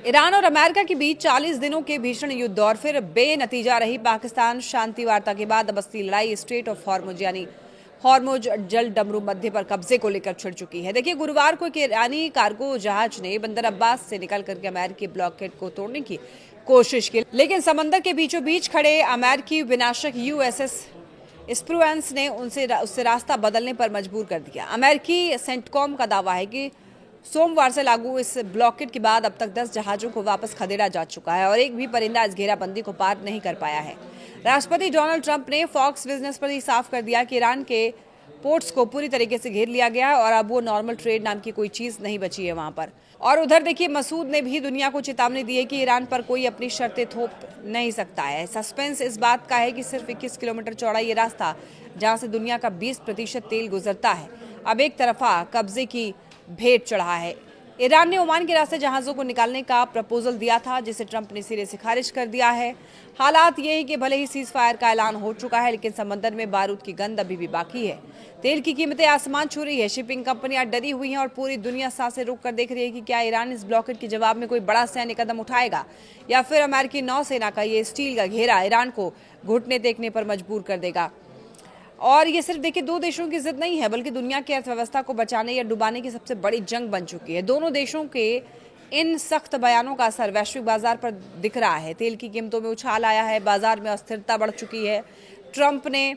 Iran और America के बीच 40 दिनों के भीषण युद्ध और फिर बेनतीजा रही पाकिस्तान शांति वार्ता के बाद अब असली लड़ाई स्ट्रेट ऑफ हॉर्मुज यानी हॉर्मुज जल डमरू मध्य पर कब्जे को लेकर छिड़ चुकी है। देखिए, गुरुवार को एक ईरानी कार्गो जहाज ने बंदर अब्बास से निकल करके अमेरिकी ब्लॉकेड को तोड़ने की कोशिश की, लेकिन समंदर के बीचों बीच खड़े अमेरिकी विनाशक यूएसएस स्प्रूएंस ने उससे रास्ता बदलने पर मजबूर कर दिया। अमेरिकी सेंटकॉम का दावा है कि सोमवार से लागू इस ब्लॉकेड के बाद अब तक 10 जहाजों को वापस खदेड़ा जा चुका है और एक भी परिंदा इस घेराबंदी को पार नहीं कर पाया है। राष्ट्रपति डोनाल्ड ट्रंप ने फॉक्स बिजनेस पर ही साफ कर दिया कि ईरान के पोर्ट्स को पूरी तरीके से घेर लिया गया है और अब वो नॉर्मल ट्रेड नाम की कोई चीज नहीं बची है वहां पर। और उधर देखिए, मसूद ने भी दुनिया को चेतावनी दी है कि ईरान पर कोई अपनी शर्तें थोप नहीं सकता है। सस्पेंस इस बात का है कि सिर्फ 21 किलोमीटर चौड़ा ये रास्ता, जहां से दुनिया का 20% तेल गुजरता है, अब एक तरफा कब्जे की भेंट चढ़ा है। ईरान ने ओमान के रास्ते जहाजों को निकालने का प्रपोजल दिया था, जिसे ट्रंप ने सिरे से खारिज कर दिया है। हालात ये है कि भले ही सीज फायर का ऐलान हो चुका है, लेकिन समंदर में बारूद की गंध अभी भी बाकी है। तेल की कीमतें आसमान छू रही है। शिपिंग कंपनियां डरी हुई हैं और पूरी दुनिया सांसें रोक कर देख रही है कि क्या ईरान इस ब्लॉकेड के जवाब में कोई बड़ा सैन्य कदम उठाएगा या फिर अमेरिकी नौसेना का ये स्टील का घेरा ईरान को घुटने टेकने पर मजबूर कर देगा। और ये सिर्फ देखिए, दो देशों की जिद नहीं है, बल्कि दुनिया की अर्थव्यवस्था को बचाने या डुबाने की सबसे बड़ी जंग बन चुकी है। दोनों देशों के इन सख्त बयानों का असर वैश्विक बाजार पर दिख रहा है। तेल की कीमतों में उछाल आया है, बाजार में अस्थिरता बढ़ चुकी है। ट्रंप ने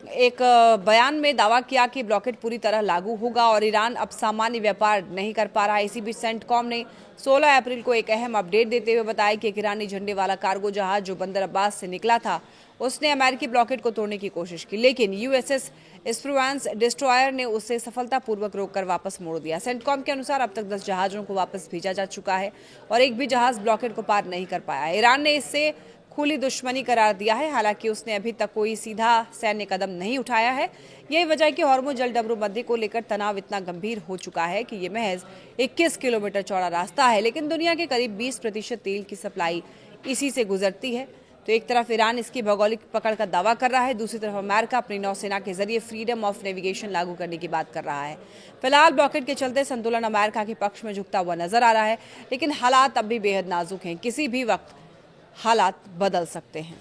एक बयान में दावा किया कि ब्लॉकेड पूरी तरह लागू होगा और ईरान अब सामान्य व्यापार नहीं कर पा रहा है। इसी बीच सेंटकॉम ने 16 अप्रैल को एक अहम अपडेट देते हुए बताया कि एक ईरानी झंडे वाला कार्गो जहाज जो बंदर अब्बास से निकला था, उसने अमेरिकी ब्लॉकेड को तोड़ने की कोशिश की, लेकिन यूएसएस स्प्रूएंस डिस्ट्रॉयर ने उसे सफलतापूर्वक रोककर वापस मोड़ दिया। सेंटकॉम के अनुसार अब तक 10 जहाजों को वापस भेजा जा चुका है और एक भी जहाज ब्लॉकेड को पार नहीं कर पाया। ईरान ने इससे खुली दुश्मनी करार दिया है, हालांकि उसने अभी तक कोई सीधा सैन्य कदम नहीं उठाया है। यही वजह है कि हॉर्मुज जल डमरू मध्य को लेकर तनाव इतना गंभीर हो चुका है कि ये महज 21 किलोमीटर चौड़ा रास्ता है, लेकिन दुनिया के करीब 20% तेल की सप्लाई इसी से गुजरती है। तो एक तरफ ईरान इसकी भौगोलिक पकड़ का दावा कर रहा है, दूसरी तरफ अमेरिका अपनी नौसेना के जरिए फ्रीडम ऑफ नेविगेशन लागू करने की बात कर रहा है। फिलहाल ब्लॉकेड के चलते संतुलन अमेरिका के पक्ष में झुकता हुआ नजर आ रहा है, लेकिन हालात अब भी बेहद नाजुक हैं। किसी भी वक्त हालात बदल सकते हैं।